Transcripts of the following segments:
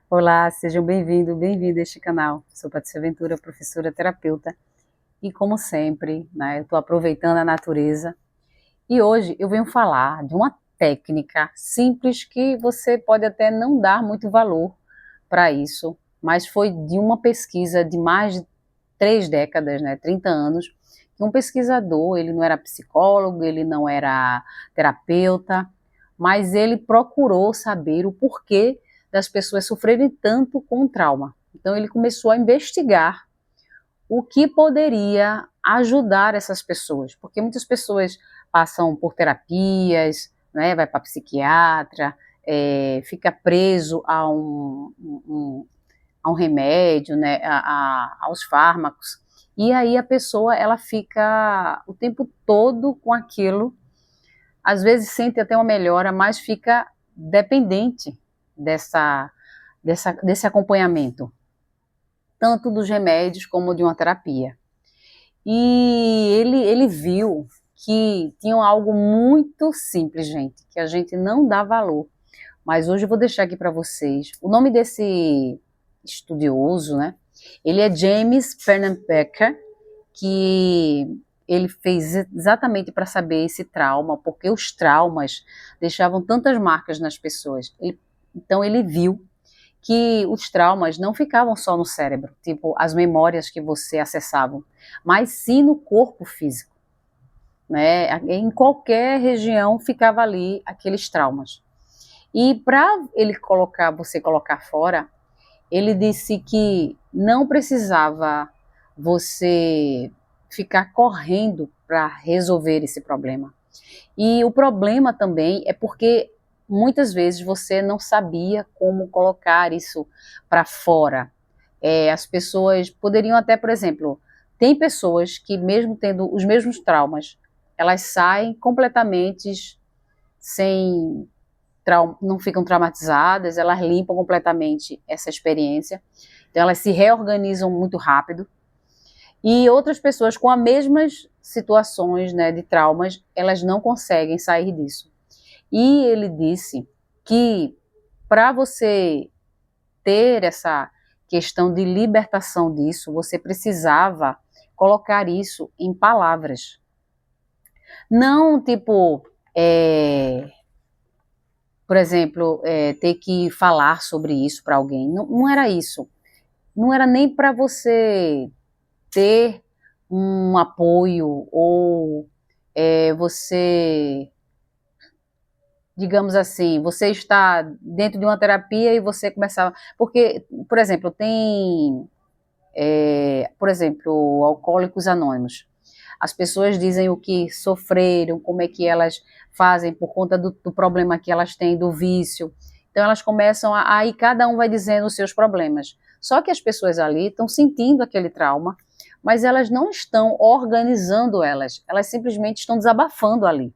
Olá, sejam bem-vindos, bem-vinda a este canal. Sou Patrícia Ventura, professora terapeuta, e como sempre, né, eu estou aproveitando a natureza. E hoje eu venho falar de uma técnica simples que você pode até não dar muito valor para isso, mas foi de uma pesquisa de mais de 3 décadas, né, 30 anos, que um pesquisador, ele não era psicólogo, ele não era terapeuta, mas ele procurou saber o porquê das pessoas sofrerem tanto com o trauma. Então ele começou a investigar o que poderia ajudar essas pessoas, porque muitas pessoas passam por terapias, né, vai para psiquiatra, fica preso a um remédio, né, aos fármacos, e aí a pessoa ela fica o tempo todo com aquilo, às vezes sente até uma melhora, mas fica dependente desse acompanhamento, tanto dos remédios como de uma terapia. E ele viu que tinha algo muito simples, gente, que a gente não dá valor. Mas hoje eu vou deixar aqui para vocês. O nome desse estudioso, né? Ele é James Pernambecker, que ele fez exatamente para saber esse trauma, porque os traumas deixavam tantas marcas nas pessoas. Então ele viu que os traumas não ficavam só no cérebro, tipo as memórias que você acessava, mas sim no corpo físico, né? Em qualquer região ficava ali aqueles traumas. E para você colocar fora, ele disse que não precisava você ficar correndo para resolver esse problema. E o problema também é porque muitas vezes você não sabia como colocar isso para fora. As pessoas poderiam até, por exemplo, tem pessoas que mesmo tendo os mesmos traumas, elas saem completamente sem não ficam traumatizadas, elas limpam completamente essa experiência, então elas se reorganizam muito rápido. E outras pessoas com as mesmas situações, né, de traumas, elas não conseguem sair disso. E ele disse que para você ter essa questão de libertação disso, você precisava colocar isso em palavras. Não tipo, por exemplo, ter que falar sobre isso para alguém. Não, não era isso. Não era nem para você ter um apoio ou você, digamos assim, você está dentro de uma terapia e você começava, porque, por exemplo, tem, por exemplo, Alcoólicos Anônimos. As pessoas dizem o que sofreram, como é que elas fazem por conta do problema que elas têm, do vício. Então elas começam aí cada um vai dizendo os seus problemas. Só que as pessoas ali estão sentindo aquele trauma, mas elas não estão organizando elas simplesmente estão desabafando ali.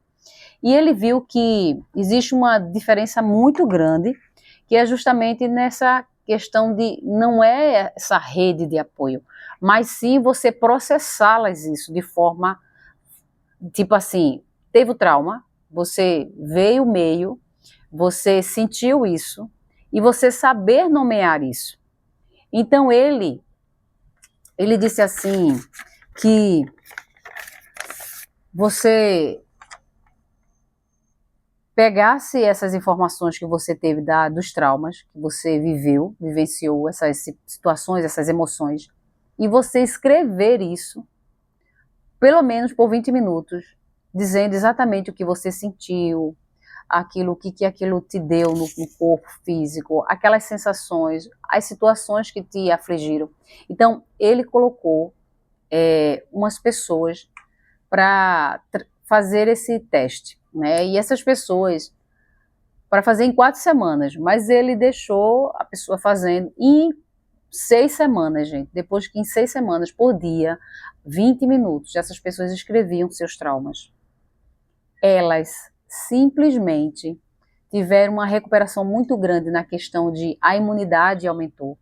E ele viu que existe uma diferença muito grande, que é justamente nessa questão de não é essa rede de apoio, mas sim você processá-las isso de forma, tipo assim, teve o trauma, você veio o meio, você sentiu isso, e você saber nomear isso. Então ele disse assim, que você pegasse essas informações que você teve dos traumas, que você vivenciou essas situações, essas emoções, e você escrever isso, pelo menos por 20 minutos, dizendo exatamente o que você sentiu, aquilo, que aquilo te deu no corpo físico, aquelas sensações, as situações que te afligiram. Então, ele colocou umas pessoas para fazer esse teste, né? E essas pessoas para fazer em 4 semanas, mas ele deixou a pessoa fazendo em 6 semanas, gente. Depois que em 6 semanas, por dia, 20 minutos, essas pessoas escreviam seus traumas. Elas simplesmente tiveram uma recuperação muito grande na questão de a imunidade aumentou.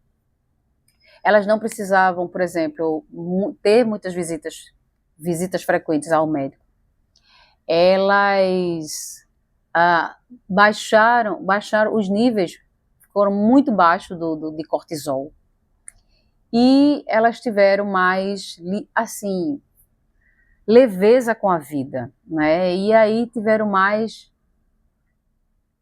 Elas não precisavam, por exemplo, ter muitas visitas frequentes ao médico. Elas baixaram os níveis, foram muito baixos de cortisol. E elas tiveram mais, assim, leveza com a vida, né? E aí tiveram mais...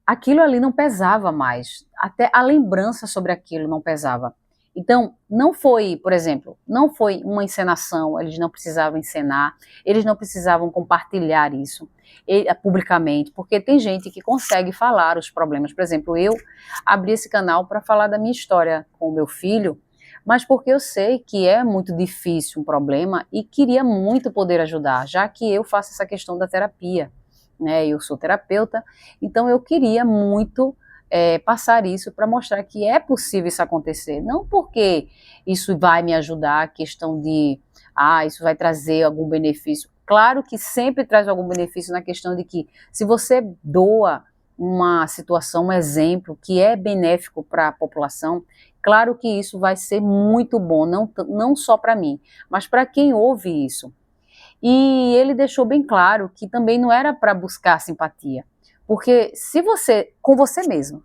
Aquilo ali não pesava mais, até a lembrança sobre aquilo não pesava. Então, não foi, por exemplo, não foi uma encenação, eles não precisavam encenar, eles não precisavam compartilhar isso publicamente, porque tem gente que consegue falar os problemas. Por exemplo, eu abri esse canal para falar da minha história com o meu filho, mas porque eu sei que é muito difícil um problema e queria muito poder ajudar, já que eu faço essa questão da terapia, né? Eu sou terapeuta, então eu queria muito passar isso para mostrar que é possível isso acontecer, não porque isso vai me ajudar, a questão de, isso vai trazer algum benefício. Claro que sempre traz algum benefício na questão de que, se você doa uma situação, um exemplo que é benéfico para a população, claro que isso vai ser muito bom, não só para mim, mas para quem ouve isso. E ele deixou bem claro que também não era para buscar simpatia, porque se você, com você mesmo,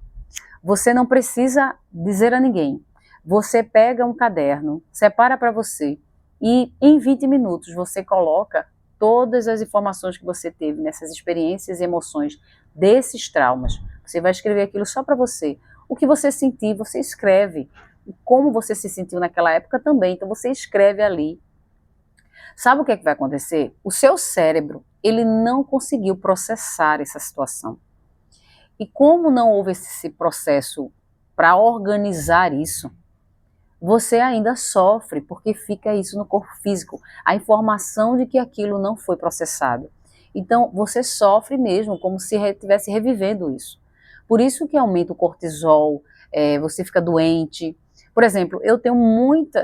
você não precisa dizer a ninguém, você pega um caderno, separa para você e em 20 minutos você coloca todas as informações que você teve nessas experiências e emoções desses traumas. Você vai escrever aquilo só para você. O que você sentir, você escreve. Como você se sentiu naquela época também, então você escreve ali. Sabe o que é que vai acontecer? O seu cérebro, ele não conseguiu processar essa situação. E como não houve esse processo para organizar isso, você ainda sofre, porque fica isso no corpo físico, a informação de que aquilo não foi processado. Então, você sofre mesmo, como se estivesse revivendo isso. Por isso que aumenta o cortisol, você fica doente. Por exemplo, eu tenho muita...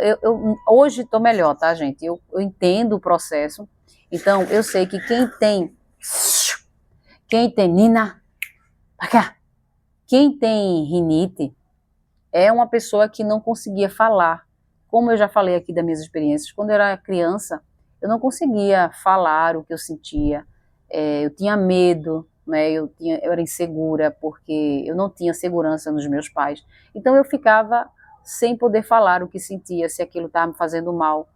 hoje estou melhor, tá, gente? Eu entendo o processo. Então, eu sei que quem tem... Nina, pra cá. Quem tem rinite é uma pessoa que não conseguia falar. Como eu já falei aqui das minhas experiências, quando eu era criança, eu não conseguia falar o que eu sentia. Eu tinha medo, né? Eu era insegura, porque eu não tinha segurança nos meus pais. Então eu ficava sem poder falar o que sentia, se aquilo estava me fazendo mal.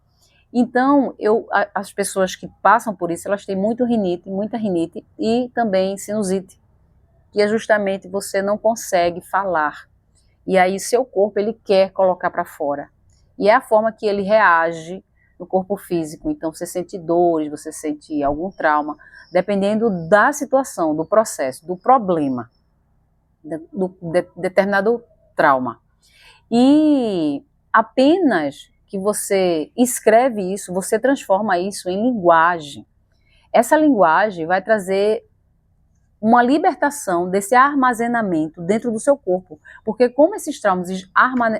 Então, as pessoas que passam por isso, elas têm muita rinite e também sinusite, que é justamente você não consegue falar. E aí seu corpo, ele quer colocar para fora. E é a forma que ele reage no corpo físico. Então você sente dores, você sente algum trauma, dependendo da situação, do processo, do problema, determinado trauma. E apenas que você escreve isso, você transforma isso em linguagem. Essa linguagem vai trazer uma libertação desse armazenamento dentro do seu corpo, porque como esses traumas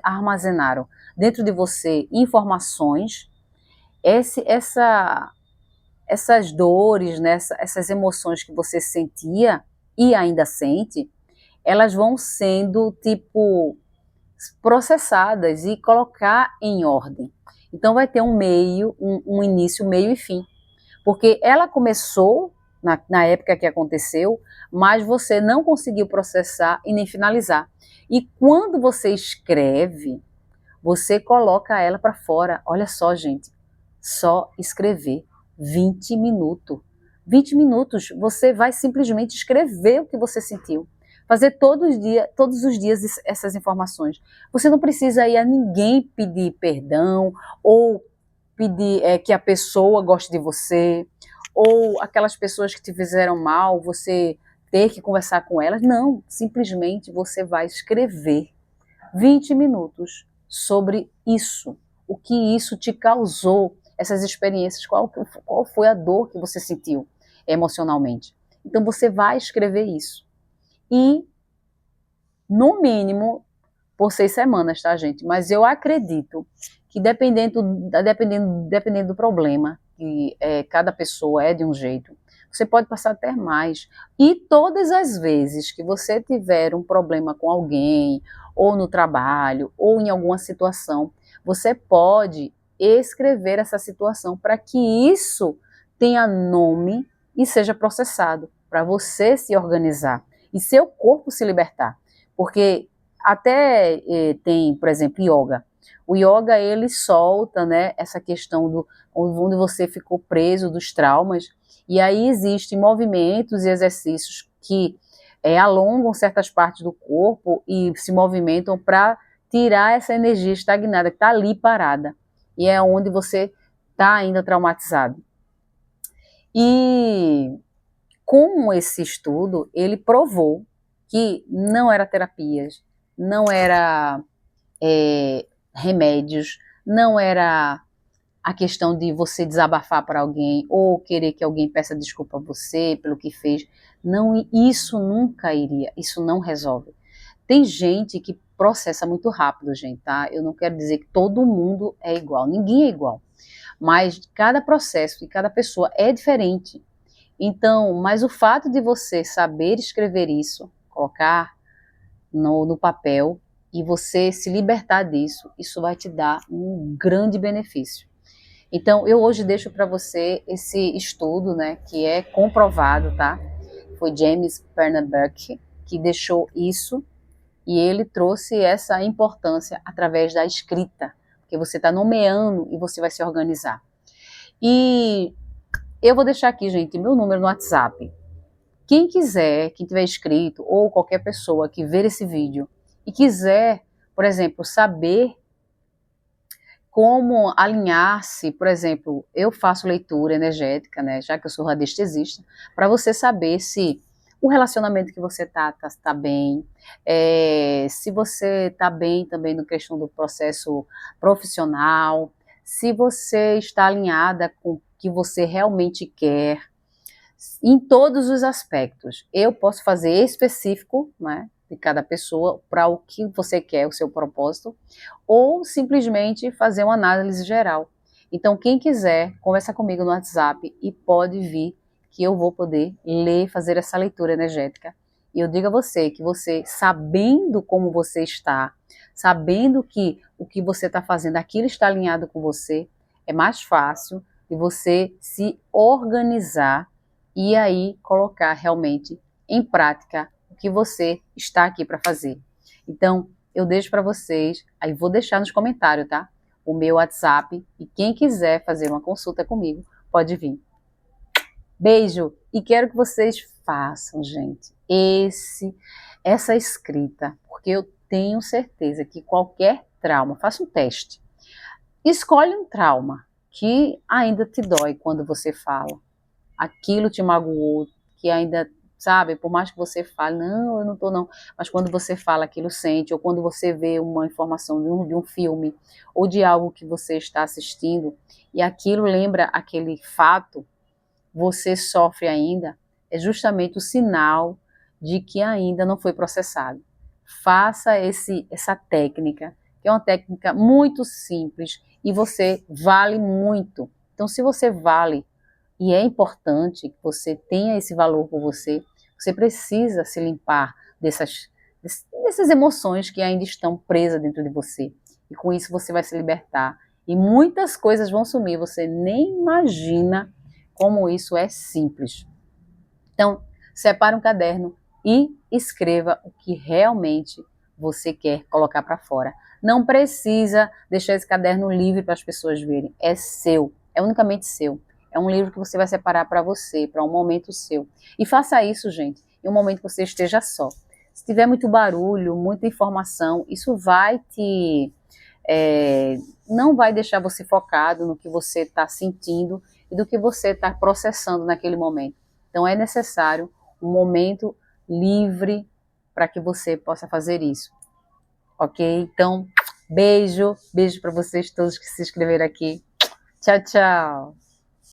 armazenaram dentro de você informações, essas dores, né, essas emoções que você sentia e ainda sente, elas vão sendo tipo processadas e colocar em ordem. Então vai ter um meio, um início, meio e fim, porque ela começou na época que aconteceu, mas você não conseguiu processar e nem finalizar. E quando você escreve, você coloca ela para fora. Olha só, gente, só escrever 20 minutos. 20 minutos você vai simplesmente escrever o que você sentiu. Fazer todos os dias essas informações. Você não precisa ir a ninguém pedir perdão ou pedir que a pessoa goste de você, ou aquelas pessoas que te fizeram mal, você ter que conversar com elas. Não, simplesmente você vai escrever 20 minutos sobre isso, o que isso te causou, essas experiências, qual foi a dor que você sentiu emocionalmente. Então você vai escrever isso. E, no mínimo, por 6 semanas, tá, gente? Mas eu acredito que dependendo do problema, que cada pessoa é de um jeito, você pode passar até mais. E todas as vezes que você tiver um problema com alguém, ou no trabalho, ou em alguma situação, você pode escrever essa situação para que isso tenha nome e seja processado, para você se organizar e seu corpo se libertar. Porque até tem, por exemplo, yoga. O yoga, ele solta, né, essa questão do onde você ficou preso dos traumas, e aí existem movimentos e exercícios que alongam certas partes do corpo e se movimentam para tirar essa energia estagnada que está ali parada, e é onde você está ainda traumatizado. E com esse estudo, ele provou que não era terapias, não era remédios, não era a questão de você desabafar para alguém ou querer que alguém peça desculpa a você pelo que fez. Não, isso nunca iria, isso não resolve. Tem gente que processa muito rápido, gente, tá? Eu não quero dizer que todo mundo é igual, ninguém é igual, mas cada processo e cada pessoa é diferente. Então, mas o fato de você saber escrever isso, colocar no papel e você se libertar disso, isso vai te dar um grande benefício. Então, eu hoje deixo para você esse estudo, né, que é comprovado, tá? Foi James Pernenberg que deixou isso e ele trouxe essa importância através da escrita, porque você está nomeando e você vai se organizar. E eu vou deixar aqui, gente, meu número no WhatsApp. Quem quiser, quem tiver inscrito, ou qualquer pessoa que ver esse vídeo e quiser, por exemplo, saber como alinhar-se, por exemplo, eu faço leitura energética, né, já que eu sou radiestesista, para você saber se o relacionamento que você tá bem, se você está bem também no questão do processo profissional, se você está alinhada com o que você realmente quer, em todos os aspectos. Eu posso fazer específico, né, de cada pessoa, para o que você quer, o seu propósito, ou simplesmente fazer uma análise geral. Então, quem quiser, conversa comigo no WhatsApp e pode vir, que eu vou poder ler, fazer essa leitura energética. E eu digo a você que você, sabendo como você está, sabendo que o que você está fazendo, aquilo está alinhado com você, é mais fácil de você se organizar e aí colocar realmente em prática o que você está aqui para fazer. Então, eu deixo para vocês, aí vou deixar nos comentários, tá? O meu WhatsApp, e quem quiser fazer uma consulta comigo, pode vir. Beijo, e quero que vocês façam, gente, essa escrita, porque eu tenho certeza que qualquer trauma, faça um teste. Escolhe um trauma que ainda te dói quando você fala. Aquilo te magoou, que ainda, sabe, por mais que você fale, não, eu não tô não, mas quando você fala aquilo sente, ou quando você vê uma informação de um filme, ou de algo que você está assistindo, e aquilo lembra aquele fato, você sofre ainda, é justamente o sinal de que ainda não foi processado. Faça essa técnica, que é uma técnica muito simples, e você vale muito. Então, se você vale, e é importante que você tenha esse valor por você, você precisa se limpar dessas emoções que ainda estão presas dentro de você. E com isso você vai se libertar. E muitas coisas vão sumir, você nem imagina como isso é simples. Então, separe um caderno e escreva o que realmente você quer colocar para fora. Não precisa deixar esse caderno livre para as pessoas verem. É seu, é unicamente seu. É um livro que você vai separar para você, para um momento seu. E faça isso, gente, em um momento que você esteja só. Se tiver muito barulho, muita informação, isso vai não vai deixar você focado no que você está sentindo e do que você está processando naquele momento. Então é necessário um momento livre para que você possa fazer isso, ok? Então, beijo para vocês todos que se inscreveram aqui. Tchau, tchau!